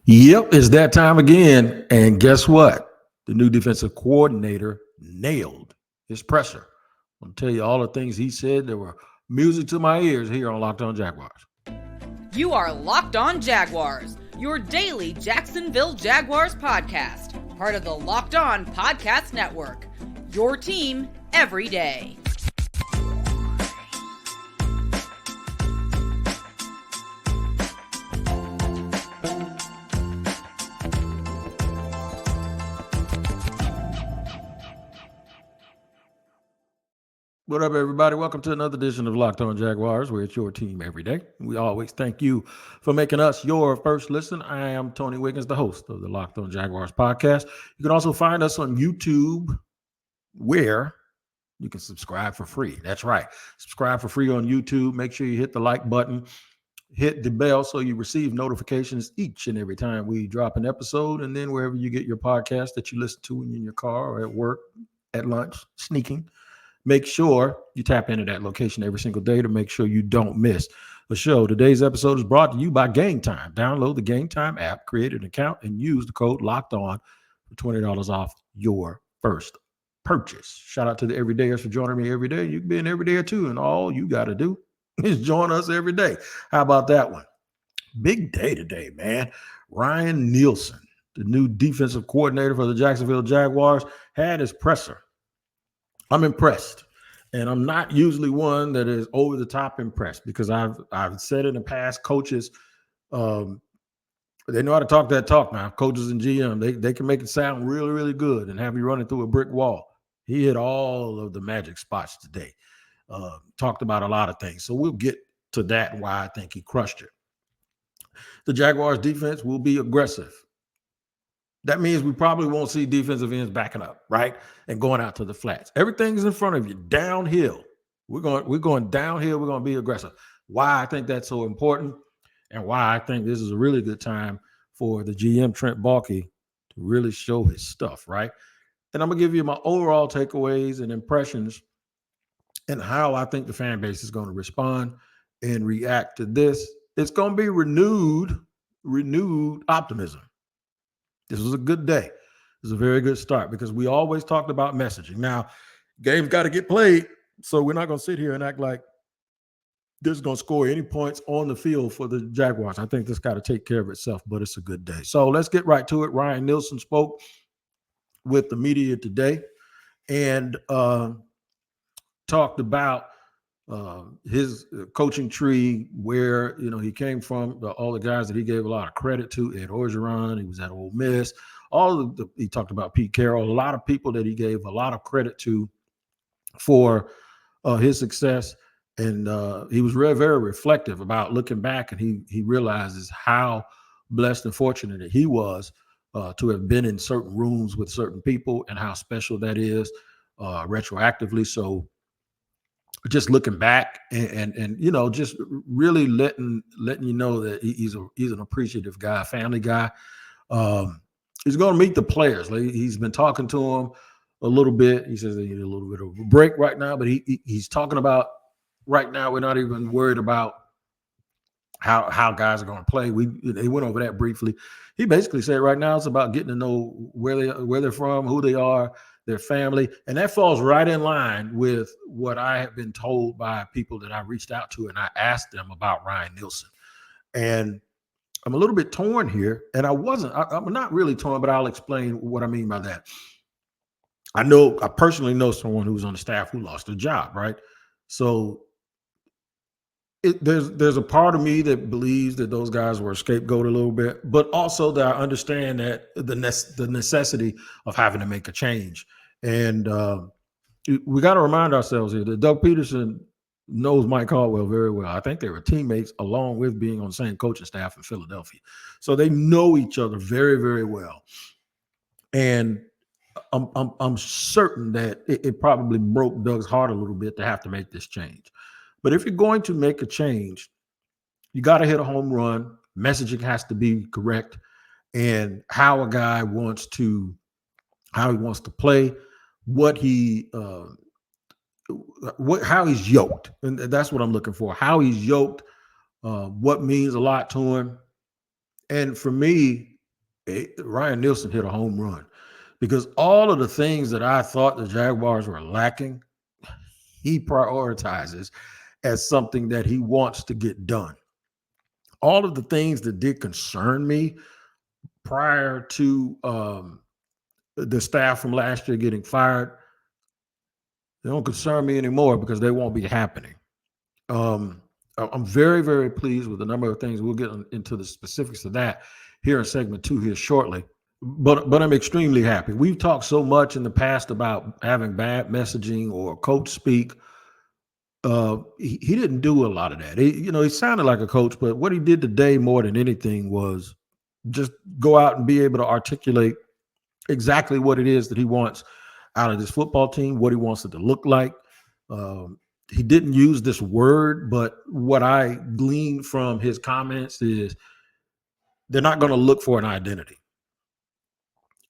Yep, it's that time again. And guess what? The new defensive coordinator nailed his presser. I'll tell you all the things he said that were music to my ears here on Locked On Jaguars. You are Locked On Jaguars, your daily Jacksonville Jaguars podcast, part of the Locked On Podcast Network. Your team every day. What up, everybody? Welcome to another edition of Locked On Jaguars, where it's your team every day. We always thank you for making us your first listen. I am Tony Wiggins, the host of the Locked On Jaguars podcast. You can also find us on YouTube, where you can subscribe for free. That's right. Subscribe for free on YouTube. Make sure you hit the like button, hit the bell so you receive notifications each and every time we drop an episode. And then wherever you get your podcast that you listen to when you're in your car or at work, at lunch, sneaking, make sure you tap into that location every single day to make sure you don't miss a show. Today's episode is brought to you by Game Time. Download the Game Time app, create an account, and use the code Locked On for $20 off your first purchase. Shout out to the everydayers for joining me every day. You can be an everydayer too, and all you got to do is join us every day. How about that one? Big day today, man. Ryan Nielsen, the new defensive coordinator for the Jacksonville Jaguars, had his presser. I'm impressed, and I'm not usually one that is over the top impressed because I've said in the past, coaches, they know how to talk that talk now. Coaches and GM, they can make it sound really, really good and have you running through a brick wall. He hit all of the magic spots today. Talked about a lot of things, so we'll get to that and why I think he crushed it. The Jaguars defense will be aggressive. That means we probably won't see defensive ends backing up, right? And going out to the flats. Everything's in front of you, downhill. We're going downhill. We're going to be aggressive. Why I think that's so important and why I think this is a really good time for the GM, Trent Baalke, to really show his stuff, right? And I'm going to give you my overall takeaways and impressions and how I think the fan base is going to respond and react to this. It's going to be renewed optimism. This was a good day. It was a very good start because we always talked about messaging. Now, game's got to get played, so we're not going to sit here and act like this is going to score any points on the field for the Jaguars. I think this got to take care of itself, but it's a good day. So let's get right to it. Ryan Nielsen spoke with the media today and talked about his coaching tree, where he came from, all the guys that he gave a lot of credit to. Ed Orgeron, he was at Ole Miss. He talked about Pete Carroll, a lot of people that he gave a lot of credit to for his success. And he was very, very reflective about looking back, and he realizes how blessed and fortunate that he was to have been in certain rooms with certain people and how special that is retroactively. So just looking back and just really letting you know that he's an appreciative guy, family guy. He's going to meet the players. He's been talking to them a little bit. He says they need a little bit of a break right now, but he's talking about right now we're not even worried about how guys are going to play. They went over that briefly. He basically said right now it's about getting to know where they're from, who they are, their family. And that falls right in line with what I have been told by people that I reached out to, and I asked them about Ryan Nielsen. And I'm a little bit torn here, and I'm not really torn, but I'll explain what I mean by that. I personally know someone who's on the staff who lost their job, right? So there's a part of me that believes that those guys were scapegoated a little bit, but also that I understand that the necessity of having to make a change. And we got to remind ourselves here that Doug Peterson knows Mike Caldwell very well. I think they were teammates along with being on the same coaching staff in Philadelphia. So they know each other very, very well. And I'm certain that it probably broke Doug's heart a little bit to have to make this change. But if you're going to make a change, you got to hit a home run. Messaging has to be correct, and how a guy wants to play, how he's yoked, and that's what I'm looking for. How he's yoked, what means a lot to him, and for me, Ryan Nielsen hit a home run because all of the things that I thought the Jaguars were lacking, he prioritizes as something that he wants to get done. All of the things that did concern me prior to the staff from last year getting fired, they don't concern me anymore because they won't be happening. I'm very, very pleased with the number of things. We'll get into the specifics of that here in segment 2 here shortly. But I'm extremely happy. We've talked so much in the past about having bad messaging or coach speak. He didn't do a lot of that. He sounded like a coach, but what he did today more than anything was just go out and be able to articulate exactly what it is that he wants out of this football team, what he wants it to look like. He didn't use this word, but what I gleaned from his comments is they're not going to look for an identity.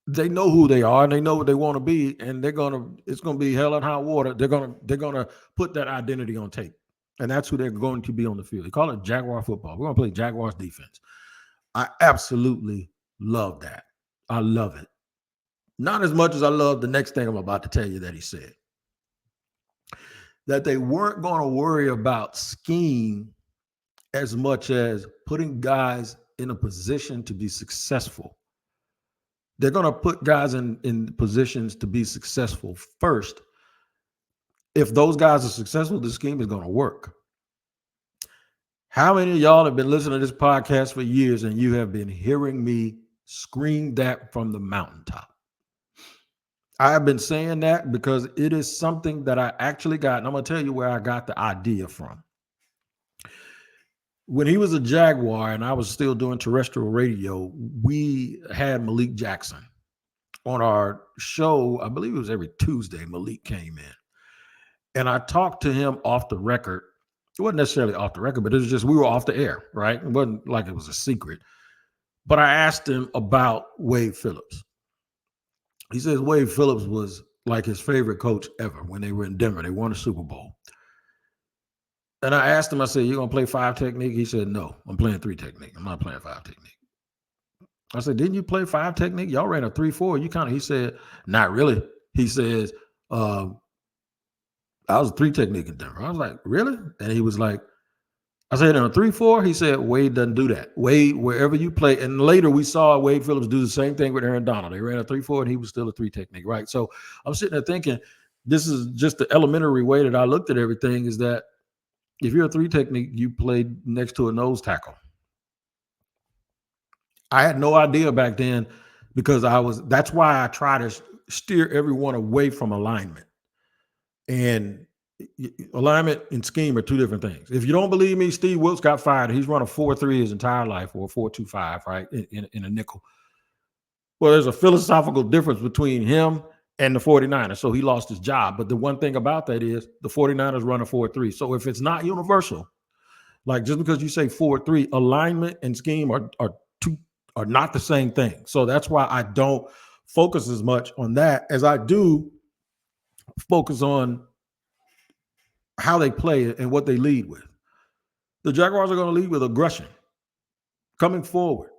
They know who they are and they know what they want to be, and it's going to be hell and high water. They're going to put that identity on tape, and that's who they're going to be on the field. They call it Jaguar football. We're going to play Jaguars defense. I absolutely love that. I love it. Not as much as I love the next thing I'm about to tell you that he said. That they weren't going to worry about scheme as much as putting guys in a position to be successful. They're going to put guys in positions to be successful first. If those guys are successful, the scheme is going to work. How many of y'all have been listening to this podcast for years and you have been hearing me scream that from the mountaintop? I have been saying that because it is something that I actually got, and I'm going to tell you where I got the idea from. When he was a Jaguar and I was still doing terrestrial radio, we had Malik Jackson on our show. I believe it was every Tuesday. Malik came in and I talked to him off the record. It wasn't necessarily off the record, but it was just, we were off the air, right? It wasn't like it was a secret, but I asked him about Wade Phillips. He says Wade Phillips was like his favorite coach ever when they were in Denver. They won a Super Bowl. And I asked him, I said, "You're going to play 5 technique?" He said, "No, I'm playing 3 technique. I'm not playing 5 technique." I said, "Didn't you play 5 technique? Y'all ran a 3-4. He said, "Not really." He says, "I was a 3 technique in Denver." I was like, "Really?" And he was like, I said, "In a 3-4, he said, "Wade doesn't do that. Wade, wherever you play." And later we saw Wade Phillips do the same thing with Aaron Donald. They ran a 3-4 and he was still a 3 technique, right? So I'm sitting there thinking, this is just the elementary way that I looked at everything, is that if you're a 3 technique, you played next to a nose tackle. I had no idea back then because that's why I try to steer everyone away from alignment. And alignment and scheme are 2 different things. If you don't believe me, Steve Wilkes got fired. He's run a 4-3 his entire life, or a 4-2-5, right? In a nickel. Well, there's a philosophical difference between him and the 49ers. So he lost his job. But the one thing about that is the 49ers run a 4-3. So if it's not universal, like just because you say 4-3, alignment and scheme are not the same thing. So that's why I don't focus as much on that as I do focus on how they play and what they lead with. The Jaguars are going to lead with aggression, coming forward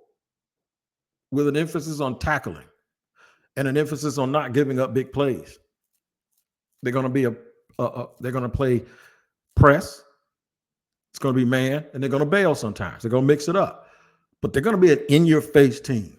with an emphasis on tackling and an emphasis on not giving up big plays. They're going to be they're going to play press. It's going to be man, and they're going to bail sometimes. They're going to mix it up, but they're going to be an in-your-face team.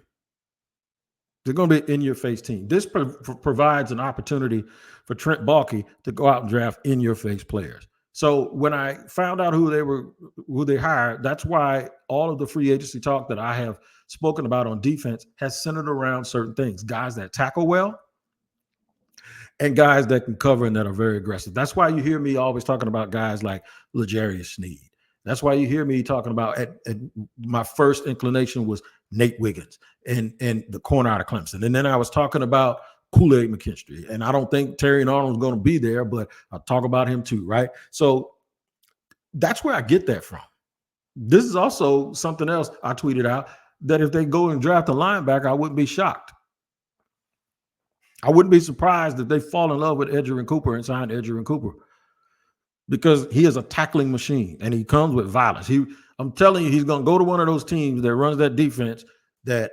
They're going to be an in-your-face team. This provides an opportunity for Trent Baalke to go out and draft in-your-face players. So when I found out who they hired, that's why all of the free agency talk that I have spoken about on defense has centered around certain things: guys that tackle well and guys that can cover and that are very aggressive. That's why you hear me always talking about guys like L'Jarius Sneed. That's why you hear me talking about my first inclination was Nate Wiggins and the corner out of Clemson. And then I was talking about Kool-Aid McKinstry. And I don't think Terry Arnold's going to be there, but I'll talk about him too, right? So that's where I get that from. This is also something else I tweeted out, that if they go and draft a linebacker, I wouldn't be shocked. I wouldn't be surprised if they fall in love with Edgerrin Cooper and sign Edgerrin Cooper, because he is a tackling machine and he comes with violence. I'm telling you, he's going to go to one of those teams that runs that defense that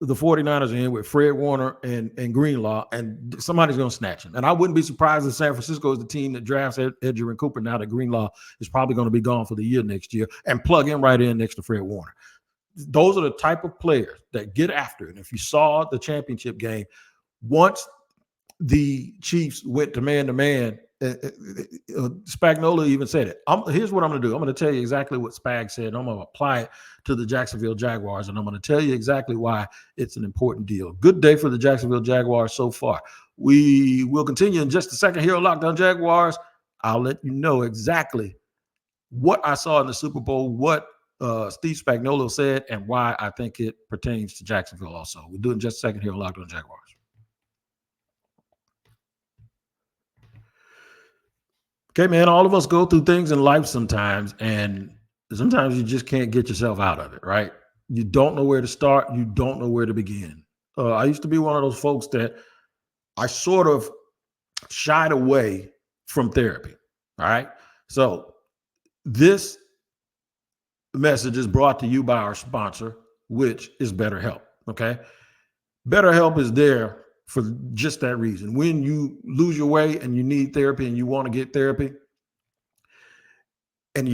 the 49ers are in with Fred Warner and Greenlaw, and somebody's going to snatch him. And I wouldn't be surprised if San Francisco is the team that drafts Edgerrin Cooper now that Greenlaw is probably going to be gone for the year next year and plug him right in next to Fred Warner. Those are the type of players that get after it. And if you saw the championship game, once the Chiefs went to man, Spagnuolo even said it. Here's what I'm going to do. I'm going to tell you exactly what Spag said. And I'm going to apply it to the Jacksonville Jaguars, and I'm going to tell you exactly why it's an important deal. Good day for the Jacksonville Jaguars so far. We will continue in just a second here on Locked On Jaguars. I'll let you know exactly what I saw in the Super Bowl, what Steve Spagnuolo said, and why I think it pertains to Jacksonville also. We'll do it in just a second here on Locked On Jaguars. Okay, man, all of us go through things in life sometimes, and sometimes you just can't get yourself out of it, right? You don't know where to start. You don't know where to begin. I used to be one of those folks that I sort of shied away from therapy, all right? So this message is brought to you by our sponsor, which is BetterHelp, okay? BetterHelp is there for just that reason. When you lose your way and you need therapy and you want to get therapy, and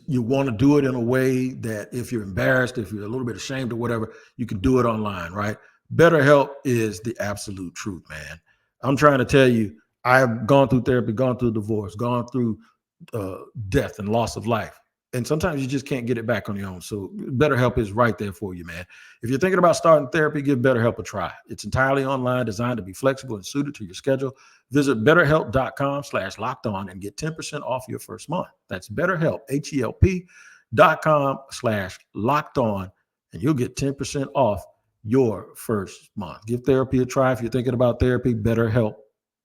you want to do it in a way that if you're embarrassed, if you're a little bit ashamed or whatever, you can do it online, right? BetterHelp is the absolute truth, man. I'm trying to tell you, I've gone through therapy, gone through divorce, gone through death and loss of life. And sometimes you just can't get it back on your own. So BetterHelp is right there for you, man. If you're thinking about starting therapy, give BetterHelp a try. It's entirely online, designed to be flexible and suited to your schedule. Visit BetterHelp.com/lockedon and get 10% off your first month. That's BetterHelp, HELP.com/lockedon, and you'll get 10% off your first month. Give therapy a try. If you're thinking about therapy, BetterHelp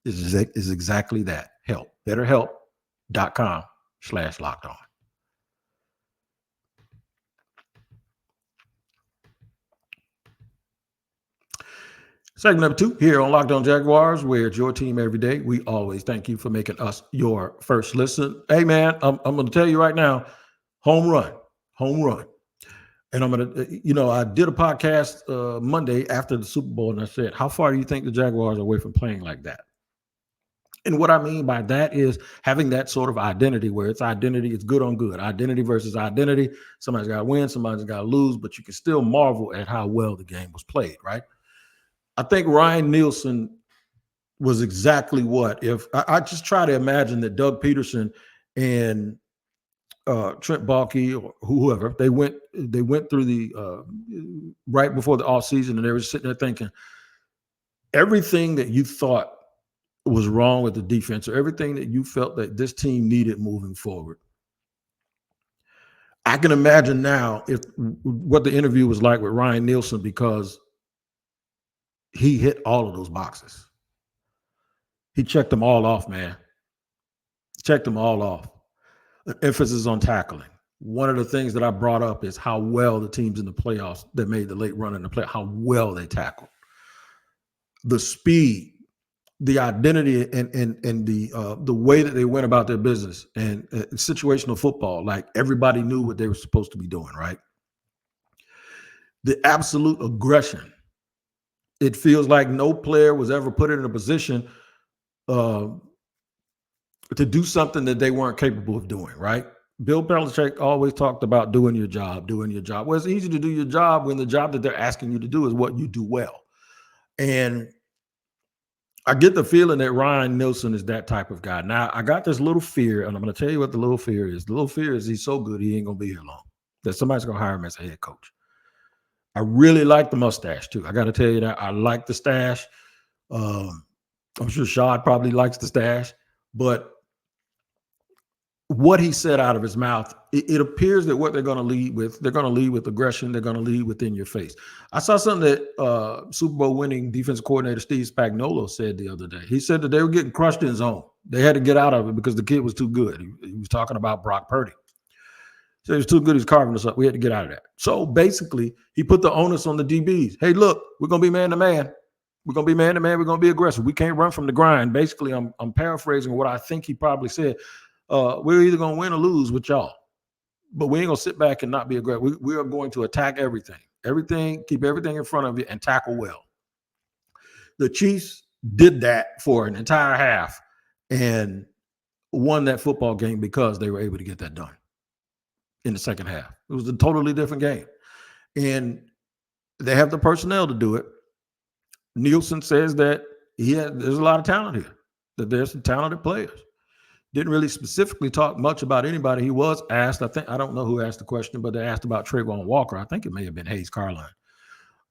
is exactly that. Help. BetterHelp.com/lockedon. Segment number 2 here on Locked On Jaguars, where it's your team every day. We always thank you for making us your first listen. Hey, man, I'm going to tell you right now, home run. And I'm going to, I did a podcast Monday after the Super Bowl, and I said, how far do you think the Jaguars are away from playing like that? And what I mean by that is having that sort of identity where it's good on good. Identity versus identity. Somebody's got to win, somebody's got to lose, but you can still marvel at how well the game was played, right? I think Ryan Nielsen was exactly what if I just try to imagine that Doug Peterson and Trent Baalke or whoever they went through the right before the offseason, and they were sitting there thinking everything that you thought was wrong with the defense or everything that you felt that this team needed moving forward. I can imagine now what the interview was like with Ryan Nielsen, because he hit all of those boxes. He checked them all off, man. Checked them all off. Emphasis on tackling. One of the things that I brought up is how well the teams in the playoffs that made the late run in the play, how well they tackled. The speed, the identity, and the way that they went about their business, and situational football, like everybody knew what they were supposed to be doing, right? The absolute aggression. It feels like no player was ever put in a position to do something that they weren't capable of doing, right? Bill Belichick always talked about doing your job. Well, it's easy to do your job when the job that they're asking you to do is what you do well. And I get the feeling that Ryan Nielsen is that type of guy. Now, I got this little fear, and I'm going to tell you what the little fear is. The little fear is he's so good, he ain't going to be here long, that somebody's going to hire him as a head coach. I really like the mustache, too. I got to tell you that. I like the stash. I'm sure Shad probably likes the stash. But what he said out of his mouth, it appears that what they're going to lead with aggression. They're going to lead within your face. I saw something that Super Bowl winning defensive coordinator Steve Spagnuolo said the other day. He said that they were getting crushed in zone. They had to get out of it because the kid was too good. He was talking about Brock Purdy. So he was too good. He's carving us up. We had to get out of that. So basically, he put the onus on the DBs. Hey, look, we're going to be man-to-man. We're going to be man-to-man. We're going to be aggressive. We can't run from the grind. Basically, I'm paraphrasing what I think he probably said. We're either going to win or lose with y'all. But we ain't going to sit back and not be aggressive. We are going to attack everything. keep everything in front of you, and tackle well. The Chiefs did that for an entire half and won that football game because they were able to get that done in the second half. It was a totally different game. And they have the personnel to do it. Nielsen says that there's a lot of talent here, that there's some talented players. Didn't really specifically talk much about anybody. He was asked, I don't know who asked the question, but they asked about Trayvon Walker. I think it may have been Hayes Carline.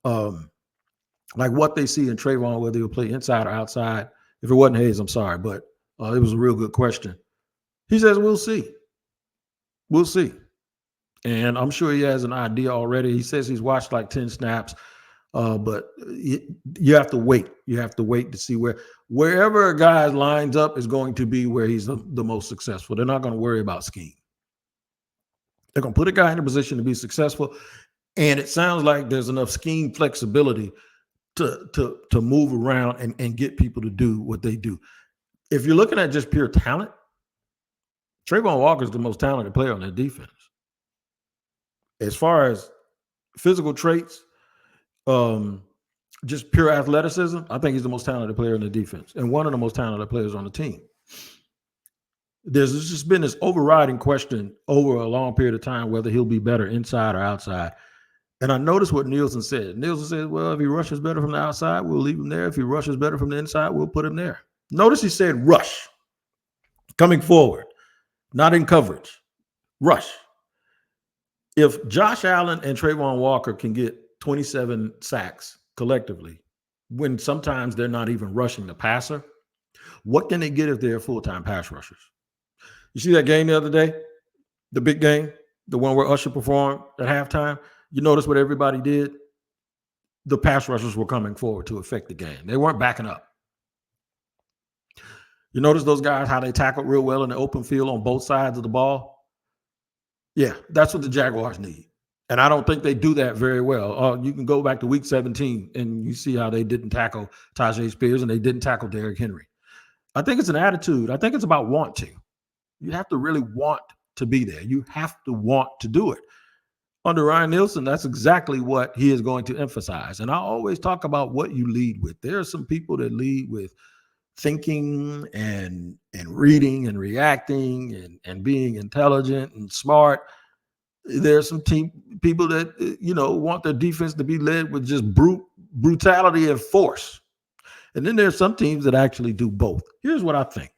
Like what they see in Trayvon, whether he'll play inside or outside. If it wasn't Hayes, I'm sorry, but it was a real good question. He says, we'll see. We'll see. And I'm sure he has an idea already. He says he's watched like 10 snaps, but you have to wait. You have to wait to see wherever a guy lines up is going to be where he's the most successful. They're not going to worry about scheme. They're going to put a guy in a position to be successful. And it sounds like there's enough scheme flexibility to move around and get people to do what they do. If you're looking at just pure talent, Trayvon Walker is the most talented player on that defense. As far as physical traits, just pure athleticism, I think he's the most talented player in the defense and one of the most talented players on the team. There's just been this overriding question over a long period of time whether he'll be better inside or outside. And I noticed what Nielsen said. Nielsen said, well, if he rushes better from the outside, we'll leave him there. If he rushes better from the inside, we'll put him there. Notice he said rush, coming forward, not in coverage, rush. If Josh Allen and Trayvon Walker can get 27 sacks collectively, when sometimes they're not even rushing the passer, what can they get if they're full-time pass rushers? You see that game the other day, the big game, the one where Usher performed at halftime? You notice what everybody did? The pass rushers were coming forward to affect the game. They weren't backing up. You notice those guys, how they tackled real well in the open field on both sides of the ball? Yeah, that's what the Jaguars need. And I don't think they do that very well. You can go back to week 17 and you see how they didn't tackle Tajay Spears and they didn't tackle Derrick Henry. I think it's an attitude. I think it's about wanting. You have to really want to be there. You have to want to do it. Under Ryan Nielsen, that's exactly what he is going to emphasize. And I always talk about what you lead with. There are some people that lead with thinking and reading and reacting and being intelligent and smart. There's some people that, want their defense to be led with just brutality and force. And then there's some teams that actually do both. Here's what I think.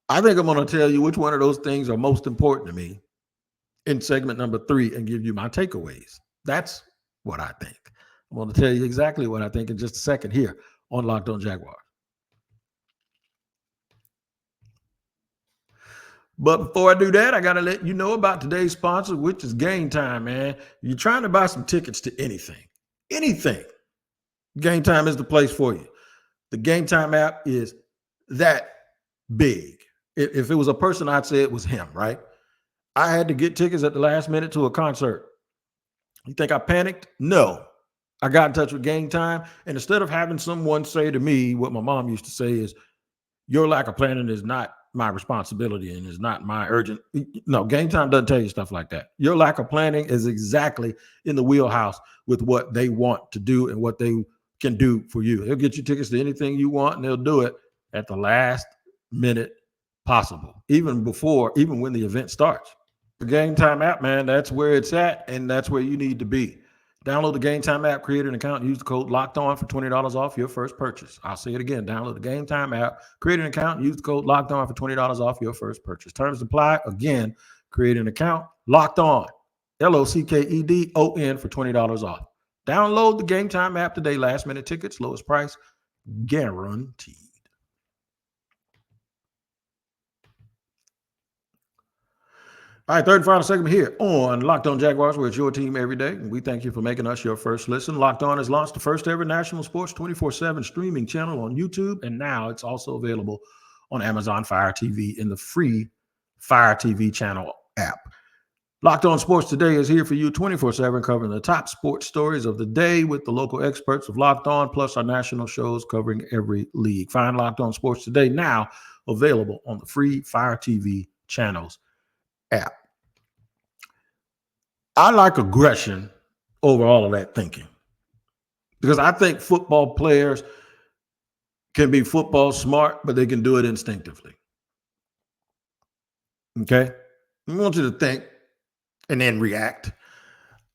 I think I'm going to tell you which one of those things are most important to me in segment number 3 and give you my takeaways. That's what I think. I'm going to tell you exactly what I think in just a second here on Locked On Jaguars. But before I do that, I got to let you know about today's sponsor, which is Game Time, man. You're trying to buy some tickets to anything. Game Time is the place for you. The Game Time app is that big. If it was a person, I'd say it was him, right? I had to get tickets at the last minute to a concert. You think I panicked? No. I got in touch with Game Time, and instead of having someone say to me what my mom used to say is, your lack of planning is not my responsibility and is not my urgent. No, Game Time doesn't tell you stuff like that. Your lack of planning is exactly in the wheelhouse with what they want to do and what they can do for you. They'll get you tickets to anything you want, and they'll do it at the last minute possible, even when the event starts. The Game Time app, man, that's where it's at, and that's where you need to be. Download the Game Time app, create an account, and use the code LOCKEDON for $20 off your first purchase. I'll say it again. Download the Game Time app, create an account, and use the code LOCKEDON for $20 off your first purchase. Terms apply. Again, create an account, Locked On, LOCKEDON for $20 off. Download the Game Time app today. Last minute tickets, lowest price, guaranteed. All right, third and final segment here on Locked On Jaguars, where it's your team every day. And we thank you for making us your first listen. Locked On has launched the first ever national sports 24/7 streaming channel on YouTube, and now it's also available on Amazon Fire TV in the free Fire TV channel app. Locked On Sports Today is here for you 24/7, covering the top sports stories of the day with the local experts of Locked On, plus our national shows covering every league. Find Locked On Sports Today now available on the free Fire TV channels app. I like aggression over all of that thinking. Because I think football players can be football smart, but they can do it instinctively. Okay? I want you to think and then react.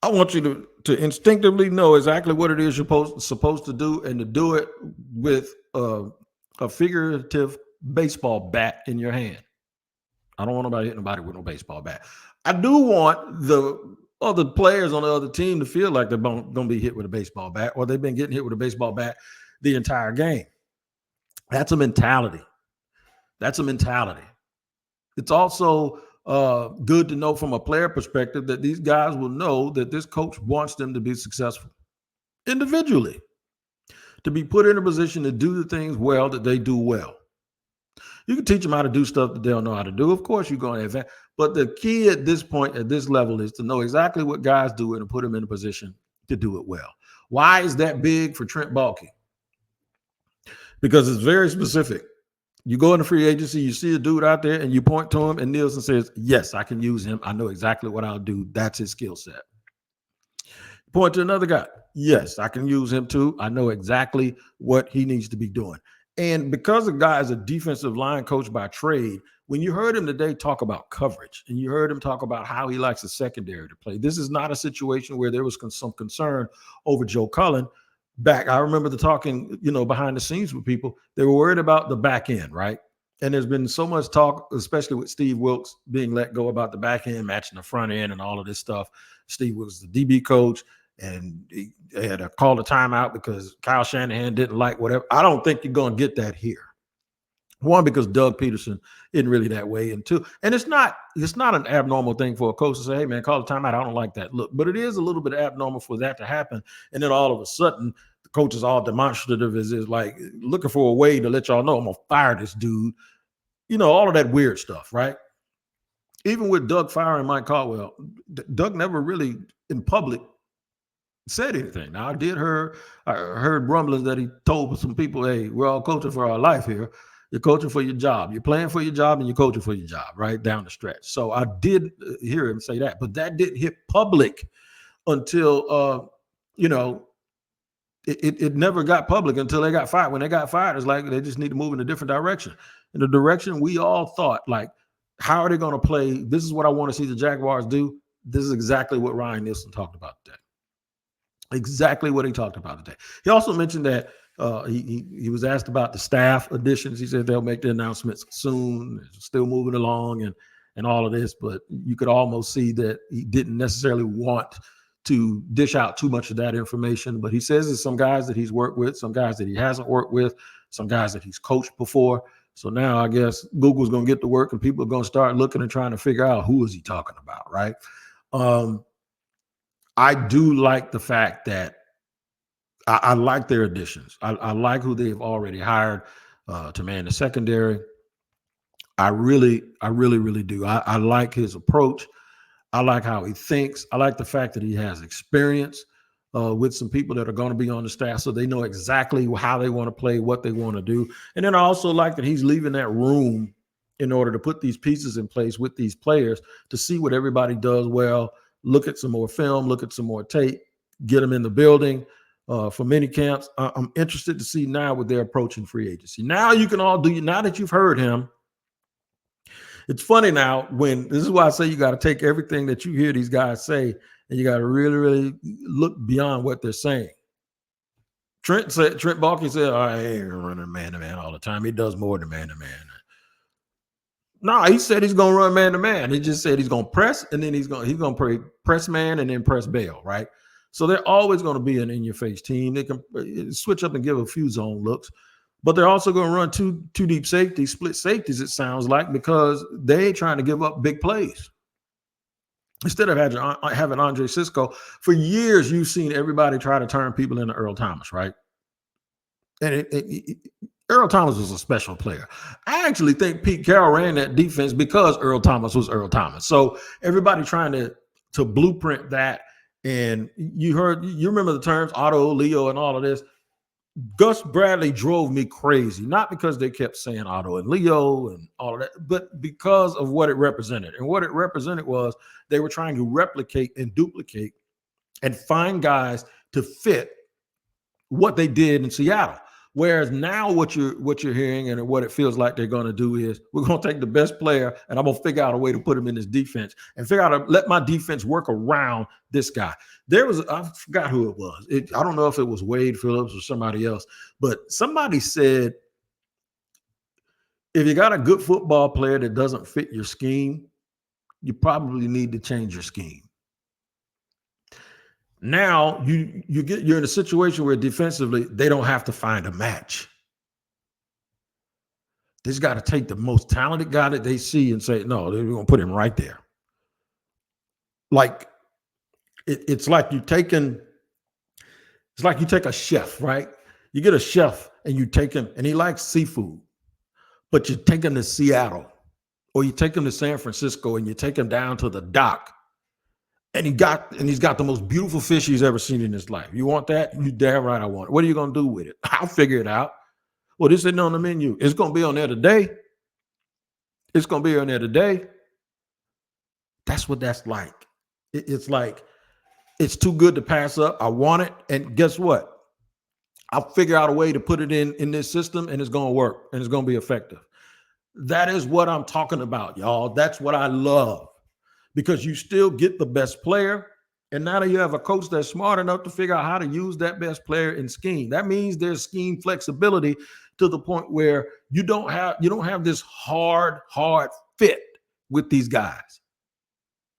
I want you to instinctively know exactly what it is you're supposed to do, and to do it with a figurative baseball bat in your hand. I don't want nobody hitting nobody with no baseball bat. I do want the other players on the other team to feel like they're going to be hit with a baseball bat, or they've been getting hit with a baseball bat the entire game. That's a mentality. That's a mentality. It's also good to know from a player perspective that these guys will know that this coach wants them to be successful individually, to be put in a position to do the things well that they do well. You can teach them how to do stuff that they don't know how to do. Of course, you're going to advance. But the key at this point, at this level, is to know exactly what guys do and to put them in a position to do it well. Why is that big for Trent Baalke? Because it's very specific. You go into free agency, you see a dude out there, and you point to him, and Nielsen says, yes, I can use him. I know exactly what I'll do. That's his skill set. Point to another guy. Yes, I can use him too. I know exactly what he needs to be doing. And because the guy is a defensive line coach by trade, when you heard him today talk about coverage, and you heard him talk about how he likes the secondary to play, this is not a situation where there was some concern over Joe Cullen. I remember the talking, behind the scenes with people. They were worried about the back end, right? And there's been so much talk, especially with Steve Wilks being let go, about the back end matching the front end and all of this stuff. Steve was the DB coach, and he had to call a timeout because Kyle Shanahan didn't like whatever. I don't think you're going to get that here. One, because Doug Peterson isn't really that way, and two, and it's not an abnormal thing for a coach to say, hey man, call a timeout, I don't like that look. But it is a little bit abnormal for that to happen. And then all of a sudden, the coach is all demonstrative, is like looking for a way to let y'all know I'm gonna fire this dude. All of that weird stuff, right? Even with Doug firing Mike Caldwell, Doug never really in public said anything. Now, I heard rumblings that he told some people, hey, we're all coaching for our life here. You're coaching for your job. You're playing for your job, and you're coaching for your job, right down the stretch. So I did hear him say that, but that didn't hit public until, it never got public until they got fired. When they got fired, it's like they just need to move in a different direction. In the direction we all thought, like, how are they going to play? This is what I want to see the Jaguars do. This is exactly what Ryan Nielsen talked about today. Exactly what he talked about today. He also mentioned that he was asked about the staff additions. He said they'll make the announcements soon. It's still moving along and all of this, but you could almost see that he didn't necessarily want to dish out too much of that information. But he says there's some guys that he's worked with, some guys that he hasn't worked with, some guys that he's coached before. So now I guess Google's going to get to work, and people are going to start looking and trying to figure out who is he talking about, right? I do like the fact that I like their additions. I like who they've already hired to man the secondary. I really do. I like his approach. I like how he thinks. I like the fact that he has experience with some people that are going to be on the staff, so they know exactly how they want to play, what they want to do. And then I also like that he's leaving that room in order to put these pieces in place with these players to see what everybody does well, look at some more film, look at some more tape, get them in the building for mini camps. I'm interested to see now what they're approaching free agency. Now you can all do, now that you've heard him. It's funny now this is why I say you got to take everything that you hear these guys say, and you got to really, really look beyond what they're saying. Trent Baalke said, I ain't running man-to-man all the time. He does more than man-to-man. No, he said he's going to run man-to-man. He just said he's going to press, and then he's going to play press man and then press bail, right? So they're always going to be an in-your-face team. They can switch up and give a few zone looks. But they're also going to run two deep safeties, split safeties, it sounds like, because they ain't trying to give up big plays. Instead of having Andre Cisco, for years you've seen everybody try to turn people into Earl Thomas, right? And Earl Thomas was a special player. I actually think Pete Carroll ran that defense because Earl Thomas was Earl Thomas. So everybody trying to blueprint that. And you remember the terms Otto, Leo, and all of this. Gus Bradley drove me crazy, not because they kept saying Otto and Leo and all of that, but because of what it represented. And what it represented was they were trying to replicate and duplicate and find guys to fit what they did in Seattle. Whereas now what you're hearing and what it feels like they're going to do is we're going to take the best player and I'm going to figure out a way to put him in this defense and figure out to let my defense work around this guy. I forgot who it was. I don't know if it was Wade Phillips or somebody else, but somebody said, if you got a good football player that doesn't fit your scheme, you need to change your scheme. Now you're in a situation where defensively they don't have to find a match. They just got to take the most talented guy that they see and say, no, they're going to put him right there. Like it's like you take a chef, right? You get a chef and you take him and he likes seafood, but you take him to Seattle or you take him to San Francisco and you take him down to the dock. And he's got the most beautiful fish he's ever seen in his life. You want that? You damn right I want it. What are you going to do with it? I'll figure it out. Well, this isn't on the menu. It's going to be on there today. It's going to be on there today. That's what that's like. It's like, it's too good to pass up. I want it. And guess what? I'll figure out a way to put it in this system and it's going to work and it's going to be effective. That is what I'm talking about, y'all. That's what I love. Because you still get the best player. And now that you have a coach that's smart enough to figure out how to use that best player in scheme. That means there's scheme flexibility to the point where you don't have this hard fit with these guys.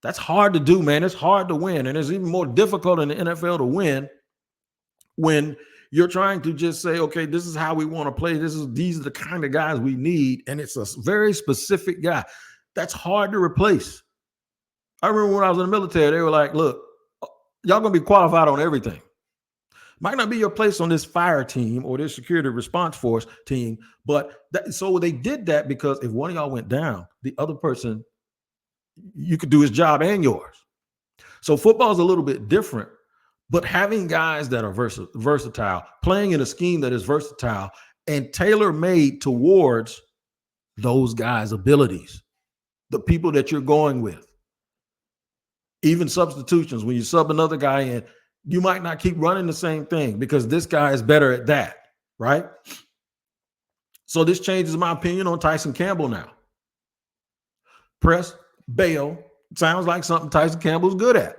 That's hard to do, man. It's hard to win. And it's even more difficult in the NFL to win when you're trying to just say, okay, this is how we want to play. These are the kind of guys we need. And it's a very specific guy. That's hard to replace. I remember when I was in the military, they were like, look, y'all going to be qualified on everything. Might not be your place on this fire team or this security response force team, but so they did that because if one of y'all went down, the other person, you could do his job and yours. So football is a little bit different, but having guys that are versatile, playing in a scheme that is versatile and tailor-made towards those guys' abilities, the people that you're going with. Even substitutions, when you sub another guy in, you might not keep running the same thing because this guy is better at that, right? So this changes my opinion on Tyson Campbell now. Press, bail, sounds like something Tyson Campbell's good at.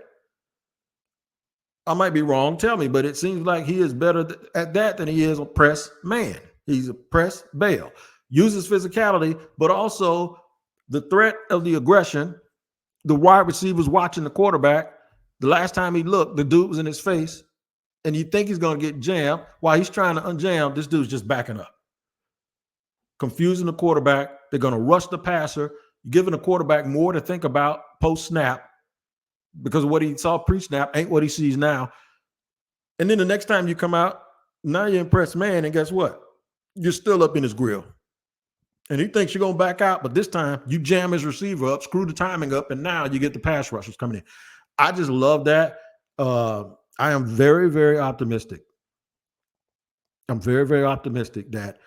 I might be wrong, tell me, but it seems like he is better at that than he is a press man. He's a press, bail. Uses physicality, but also the threat of the aggression. The wide receiver's watching the quarterback. The last time he looked, the dude was in his face, and you think he's going to get jammed. While he's trying to unjam, this dude's just backing up. Confusing the quarterback. They're going to rush the passer, giving the quarterback more to think about post-snap because what he saw pre-snap ain't what he sees now. And then the next time you come out, now you're impressed man, and guess what? You're still up in his grill. And he thinks you're going to back out, but this time you jam his receiver up, screw the timing up, and now you get the pass rushers coming in. I just love that. I am very, very optimistic. I'm very, very optimistic that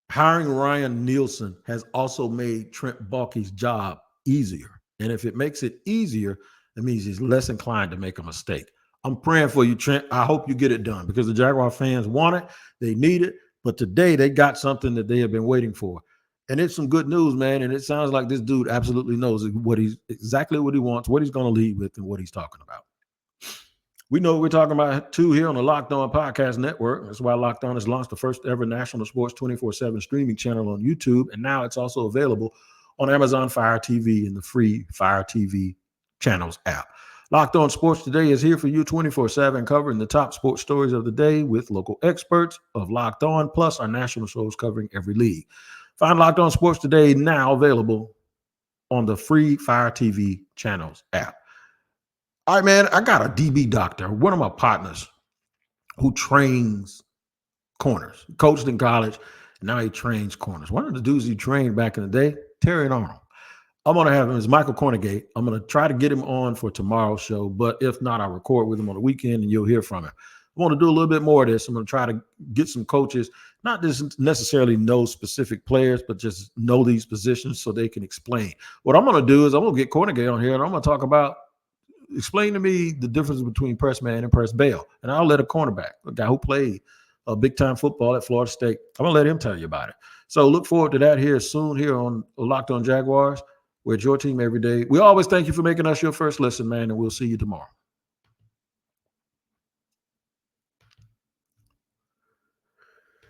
hiring Ryan Nielsen has also made Trent Baalke's job easier. And if it makes it easier, it means he's less inclined to make a mistake. I'm praying for you, Trent. I hope you get it done because the Jaguar fans want it. They need it. But today they got something that they have been waiting for. And it's some good news, man. And it sounds like this dude absolutely knows exactly what he wants, what he's going to lead with, and what he's talking about. We know what we're talking about too here on the Locked On Podcast Network. That's why Locked On has launched the first ever national sports 24/7 streaming channel on YouTube. And now it's also available on Amazon Fire TV and the free Fire TV channels app. Locked On Sports Today is here for you 24/7, covering the top sports stories of the day with local experts of Locked On, plus our national shows covering every league. Find Locked On Sports Today now available on the free Fire TV channels app. All right, man, I got a DB doctor, one of my partners who trains corners. He coached in college, now he trains corners. One of the dudes he trained back in the day, Terry Arnold. I'm going to have him as Michael Cornegate. I'm going to try to get him on for tomorrow's show, but if not, I'll record with him on the weekend and you'll hear from him. I want to do a little bit more of this. I'm going to try to get some coaches, not just necessarily know specific players, but just know these positions so they can explain. What I'm going to do is I'm going to get Cornegate on here and I'm going to talk about explain to me the difference between press man and press bail. And I'll let a cornerback, a guy who played big time football at Florida State, I'm going to let him tell you about it. So look forward to that here soon here on Locked On Jaguars. We're your team every day. We always thank you for making us your first listen, man, and we'll see you tomorrow.